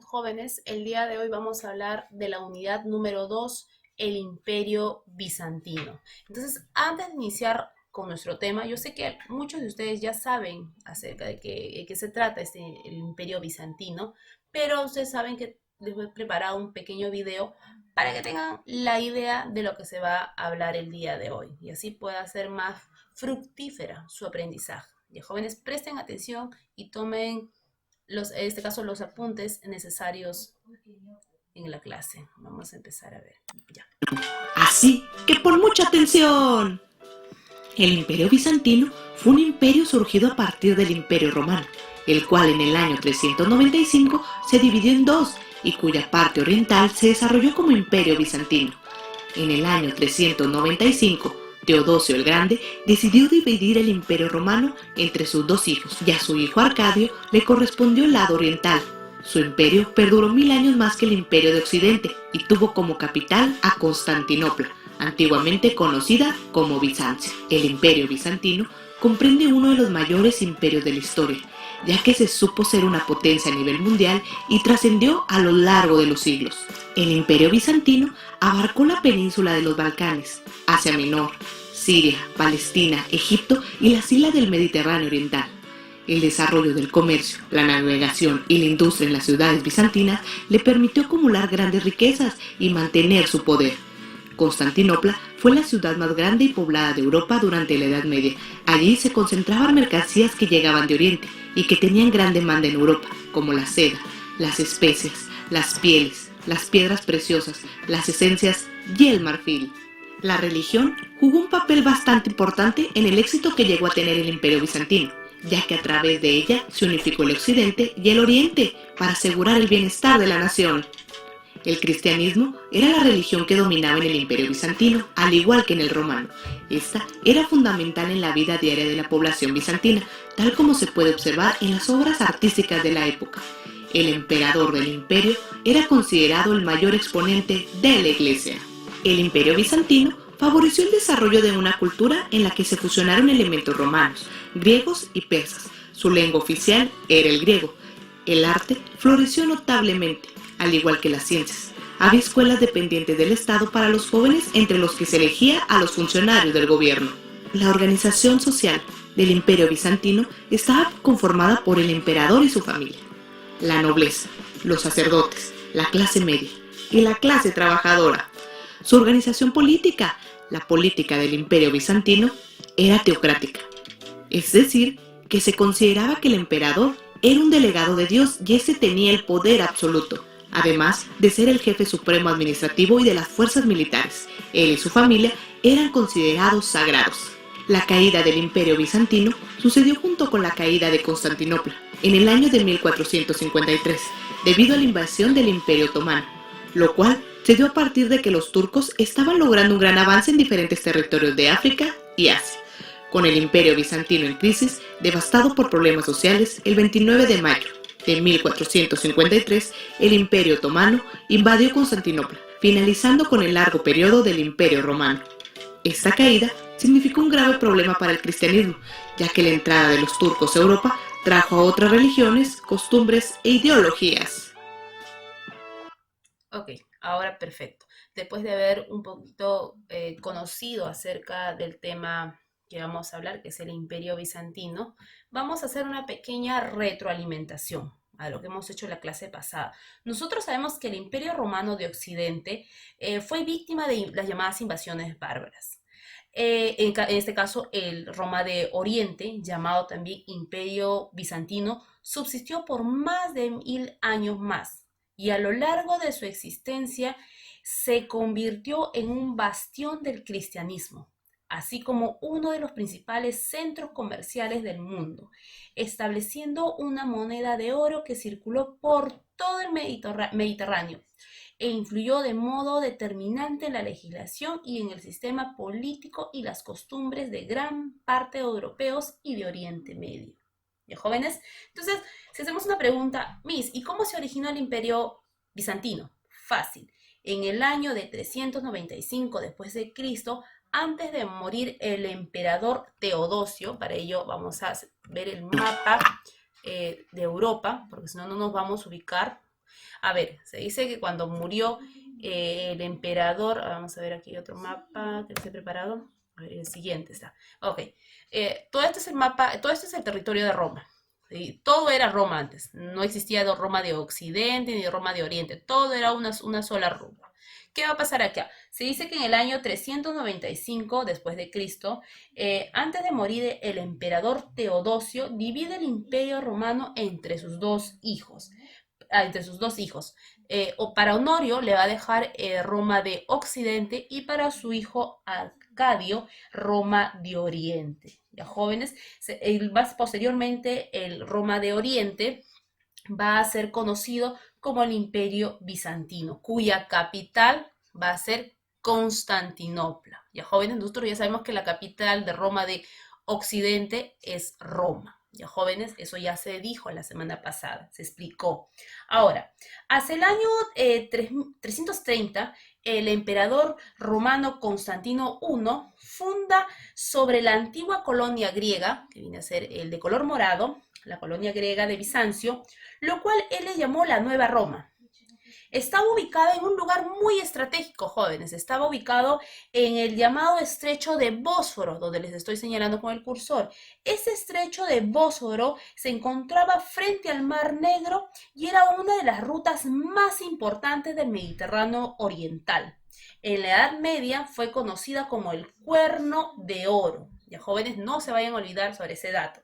jóvenes. El día de hoy vamos a hablar de la unidad número 2, el Imperio Bizantino. Entonces, antes de iniciar con nuestro tema, yo sé que muchos de ustedes ya saben acerca de qué se trata el Imperio Bizantino, pero ustedes saben que les voy a preparar un pequeño video para que tengan la idea de lo que se va a hablar el día de hoy y así pueda ser más fructífera su aprendizaje. Y jóvenes, presten atención y tomen en este caso, los apuntes necesarios en la clase. Vamos a empezar a ver. Ya. Así que pon mucha atención. El Imperio Bizantino fue un imperio surgido a partir del Imperio Romano, el cual en el año 395 se dividió en dos y cuya parte oriental se desarrolló como Imperio Bizantino. En el año 395, Teodosio el Grande decidió dividir el Imperio Romano entre sus dos hijos y a su hijo Arcadio le correspondió el lado oriental. Su imperio perduró 1000 años más que el Imperio de Occidente y tuvo como capital a Constantinopla, antiguamente conocida como Bizancio. El Imperio Bizantino comprende uno de los mayores imperios de la historia, ya que se supo ser una potencia a nivel mundial y trascendió a lo largo de los siglos. El Imperio Bizantino abarcó la península de los Balcanes, Asia Menor, Siria, Palestina, Egipto y las islas del Mediterráneo Oriental. El desarrollo del comercio, la navegación y la industria en las ciudades bizantinas le permitió acumular grandes riquezas y mantener su poder. Constantinopla fue la ciudad más grande y poblada de Europa durante la Edad Media. Allí se concentraban mercancías que llegaban de Oriente y que tenían gran demanda en Europa, como la seda, las especias, las pieles, las piedras preciosas, las esencias y el marfil. La religión jugó un papel bastante importante en el éxito que llegó a tener el Imperio Bizantino, ya que a través de ella se unificó el Occidente y el Oriente para asegurar el bienestar de la nación. El cristianismo era la religión que dominaba en el Imperio Bizantino, al igual que en el romano. Esta era fundamental en la vida diaria de la población bizantina, tal como se puede observar en las obras artísticas de la época. El emperador del imperio era considerado el mayor exponente de la Iglesia. El Imperio Bizantino favoreció el desarrollo de una cultura en la que se fusionaron elementos romanos, griegos y persas. Su lengua oficial era el griego. El arte floreció notablemente, al igual que las ciencias. Había escuelas dependientes del Estado para los jóvenes, entre los que se elegía a los funcionarios del gobierno. La organización social del Imperio Bizantino estaba conformada por el emperador y su familia, la nobleza, los sacerdotes, la clase media y la clase trabajadora. Su organización política, la política del Imperio Bizantino, era teocrática, es decir, que se consideraba que el emperador era un delegado de Dios y ese tenía el poder absoluto, además de ser el jefe supremo administrativo y de las fuerzas militares. Él y su familia eran considerados sagrados. La caída del Imperio Bizantino sucedió junto con la caída de Constantinopla, en el año de 1453, debido a la invasión del Imperio Otomano, lo cual se dio a partir de que los turcos estaban logrando un gran avance en diferentes territorios de África y Asia. Con el Imperio Bizantino en crisis, devastado por problemas sociales, el 29 de mayo de 1453, el Imperio Otomano invadió Constantinopla, finalizando con el largo periodo del Imperio Romano. Esta caída significó un grave problema para el cristianismo, ya que la entrada de los turcos a Europa trajo a otras religiones, costumbres e ideologías. Ok, ahora perfecto. Después de haber un poquito conocido acerca del tema que vamos a hablar, que es el Imperio Bizantino, vamos a hacer una pequeña retroalimentación a lo que hemos hecho en la clase pasada. Nosotros sabemos que el Imperio Romano de Occidente fue víctima de las llamadas invasiones bárbaras. En este caso, el Roma de Oriente, llamado también Imperio Bizantino, subsistió por más de 1000 años más y a lo largo de su existencia se convirtió en un bastión del cristianismo, así como uno de los principales centros comerciales del mundo, estableciendo una moneda de oro que circuló por todo el Mediterráneo e influyó de modo determinante en la legislación y en el sistema político y las costumbres de gran parte de europeos y de Oriente Medio. ¿Ya, jóvenes? Entonces, si hacemos una pregunta, Miss, ¿y cómo se originó el Imperio Bizantino? Fácil. En el año de 395 después de Cristo, antes de morir el emperador Teodosio, para ello vamos a ver el mapa de Europa, porque si no, no nos vamos a ubicar. A ver, se dice que cuando murió el emperador, vamos a ver aquí otro mapa que se ha preparado. A ver, el siguiente está. Ok, todo esto es el mapa, todo esto es el territorio de Roma. ¿Sí? Todo era Roma antes, no existía Roma de Occidente ni Roma de Oriente, todo era una sola Roma. ¿Qué va a pasar acá? Se dice que en el año 395 después de Cristo, antes de morir el emperador Teodosio divide el imperio romano entre sus dos hijos. O para Honorio le va a dejar Roma de Occidente y para su hijo Arcadio Roma de Oriente. Ya jóvenes, posteriormente el Roma de Oriente va a ser conocido como el Imperio Bizantino, cuya capital va a ser Constantinopla. Ya jóvenes, nosotros ya sabemos que la capital de Roma de Occidente es Roma. Ya jóvenes, eso ya se dijo la semana pasada, se explicó. Ahora, hacia el año 330, el emperador romano Constantino I funda sobre la antigua colonia griega, que viene a ser el de color morado, la colonia griega de Bizancio, lo cual él le llamó la Nueva Roma. Estaba ubicada en un lugar muy estratégico, jóvenes. Estaba ubicado en el llamado estrecho de Bósforo, donde les estoy señalando con el cursor. Ese estrecho de Bósforo se encontraba frente al Mar Negro y era una de las rutas más importantes del Mediterráneo oriental. En la Edad Media fue conocida como el Cuerno de Oro. Ya jóvenes, no se vayan a olvidar sobre ese dato.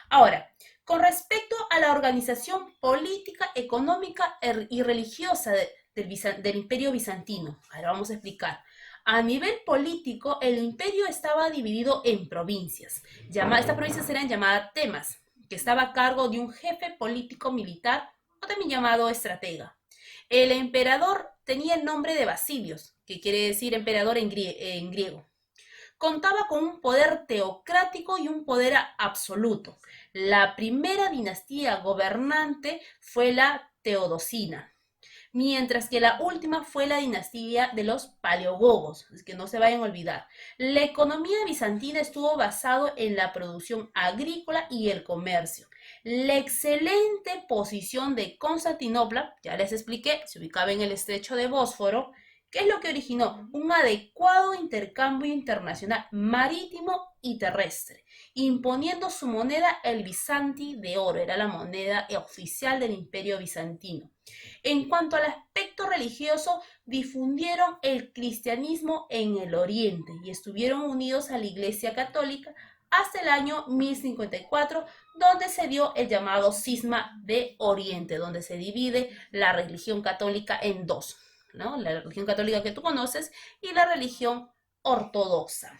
Ahora, con respecto a la organización política, económica y religiosa del Imperio Bizantino, ahora vamos a explicar. A nivel político, el imperio estaba dividido en provincias. Estas provincias eran llamadas temas, que estaba a cargo de un jefe político militar o también llamado estratega. El emperador tenía el nombre de Basilios, que quiere decir emperador en griego. Contaba con un poder teocrático y un poder absoluto. La primera dinastía gobernante fue la Teodosina, mientras que la última fue la dinastía de los Paleogogos, que no se vayan a olvidar. La economía bizantina estuvo basada en la producción agrícola y el comercio. La excelente posición de Constantinopla, ya les expliqué, se ubicaba en el estrecho de Bósforo. ¿Qué es lo que originó? Un adecuado intercambio internacional marítimo y terrestre, imponiendo su moneda el Bizanti de oro, era la moneda oficial del Imperio Bizantino. En cuanto al aspecto religioso, difundieron el cristianismo en el Oriente y estuvieron unidos a la Iglesia Católica hasta el año 1054, donde se dio el llamado Cisma de Oriente, donde se divide la religión católica en dos, ¿no? La religión católica que tú conoces y la religión ortodoxa.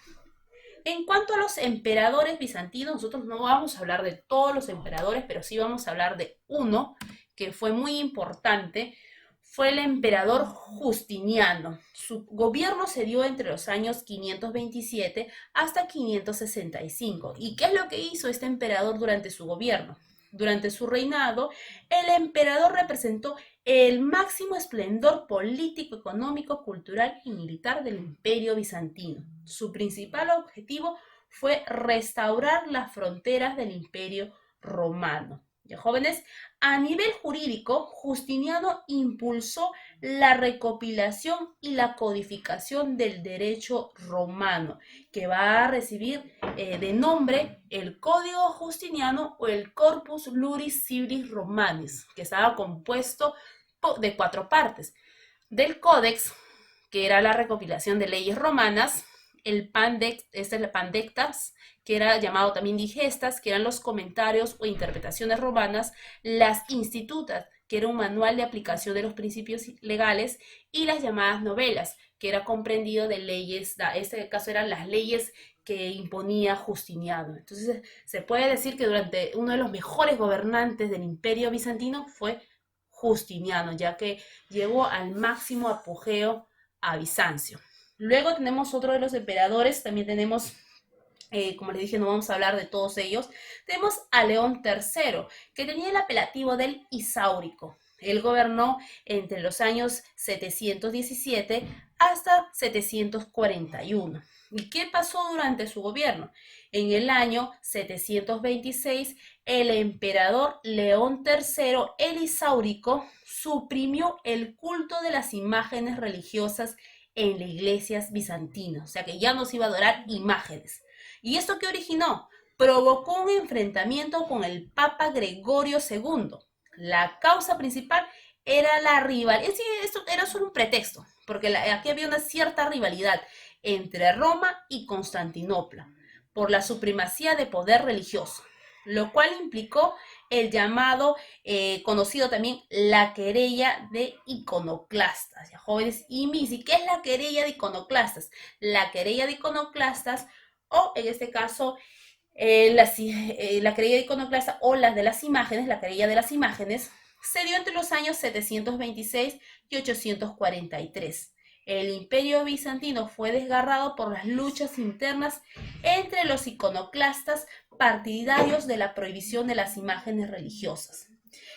En cuanto a los emperadores bizantinos, nosotros no vamos a hablar de todos los emperadores, pero sí vamos a hablar de uno que fue muy importante, fue el emperador Justiniano. Su gobierno se dio entre los años 527 hasta 565. ¿Y qué es lo que hizo este emperador durante su gobierno? Durante su reinado, el emperador representó el máximo esplendor político, económico, cultural y militar del Imperio Bizantino. Su principal objetivo fue restaurar las fronteras del Imperio Romano. Ya jóvenes, a nivel jurídico, Justiniano impulsó la recopilación y la codificación del derecho romano, que va a recibir de nombre el Código Justiniano o el Corpus Juris Civilis Romanis, que estaba compuesto de 4 partes. Del Códex, que era la recopilación de leyes romanas, el Pandectas, que era llamado también Digestas, que eran los comentarios o interpretaciones romanas, las Institutas, que era un manual de aplicación de los principios legales, y las llamadas novelas, que era comprendido de leyes, en este caso eran las leyes que imponía Justiniano. Entonces se puede decir que durante uno de los mejores gobernantes del Imperio Bizantino fue Justiniano, ya que llegó al máximo apogeo a Bizancio. Luego tenemos otro de los emperadores, también tenemos, como les dije, no vamos a hablar de todos ellos. Tenemos a León III, que tenía el apelativo del Isáurico. Él gobernó entre los años 717 hasta 741. ¿Y qué pasó durante su gobierno? En el año 726, el emperador León III Elisáurico suprimió el culto de las imágenes religiosas en las iglesias bizantinas, o sea que ya no se iba a adorar imágenes. ¿Y esto qué originó? Provocó un enfrentamiento con el Papa Gregorio II. La causa principal era la rivalidad. Es decir, esto era solo un pretexto, porque aquí había una cierta rivalidad entre Roma y Constantinopla por la supremacía de poder religioso, lo cual implicó el llamado, conocido también, la querella de iconoclastas. ¿Ya, jóvenes? Y Missy, ¿qué es la querella de iconoclastas? La querella de iconoclastas, o en este caso, la querella de iconoclasta o las de las imágenes, la querella de las imágenes, se dio entre los años 726 y 843. El imperio bizantino fue desgarrado por las luchas internas entre los iconoclastas partidarios de la prohibición de las imágenes religiosas.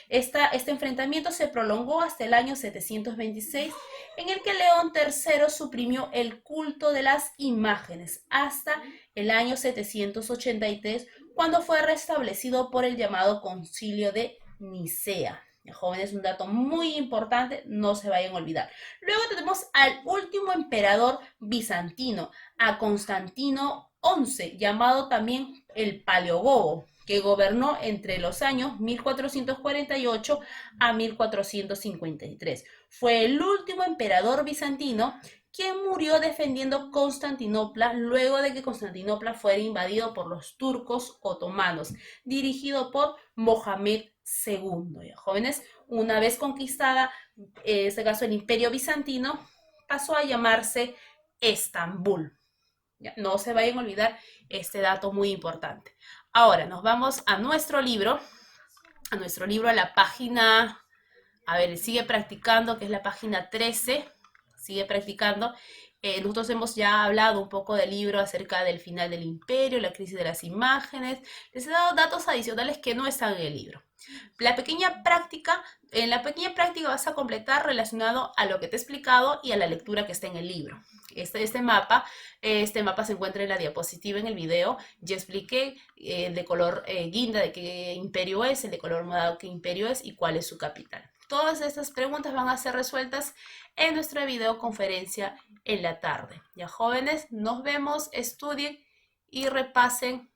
Este enfrentamiento se prolongó hasta el año 726, en el que León III suprimió el culto de las imágenes, hasta el año 783, cuando fue restablecido por el llamado Concilio de Nicea. Jóvenes, un dato muy importante, no se vayan a olvidar. Luego tenemos al último emperador bizantino, a Constantino XI, llamado también el Paleogogo, que gobernó entre los años 1448 a 1453. Fue el último emperador bizantino quien murió defendiendo Constantinopla luego de que Constantinopla fuera invadido por los turcos otomanos, dirigido por Mohamed II. ¿Ya, jóvenes? Una vez conquistada, en este caso el imperio bizantino, pasó a llamarse Estambul. ¿Ya? No se vayan a olvidar este dato muy importante. Ahora nos vamos a nuestro libro, a la página, a ver, sigue practicando, que es la página 13, sigue practicando. Nosotros hemos ya hablado un poco del libro acerca del final del imperio, la crisis de las imágenes. Les he dado datos adicionales que no están en el libro. En la pequeña práctica vas a completar relacionado a lo que te he explicado y a la lectura que está en el libro. Este mapa se encuentra en la diapositiva en el video. Ya expliqué de color guinda de qué imperio es, el de color morado qué imperio es y cuál es su capital. Todas estas preguntas van a ser resueltas en nuestra videoconferencia en la tarde. Ya, jóvenes, nos vemos, estudien y repasen